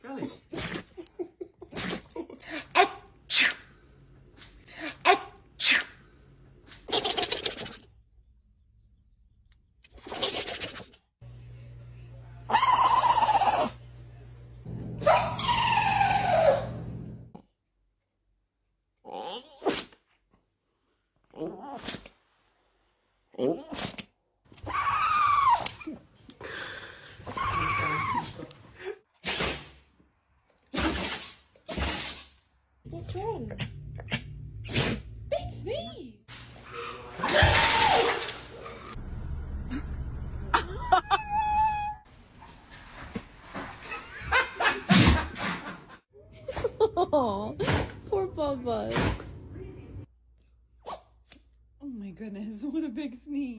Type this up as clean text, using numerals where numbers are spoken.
Golly. What's wrong? Big sneeze! Oh, poor Bubba. Oh my goodness, what a big sneeze.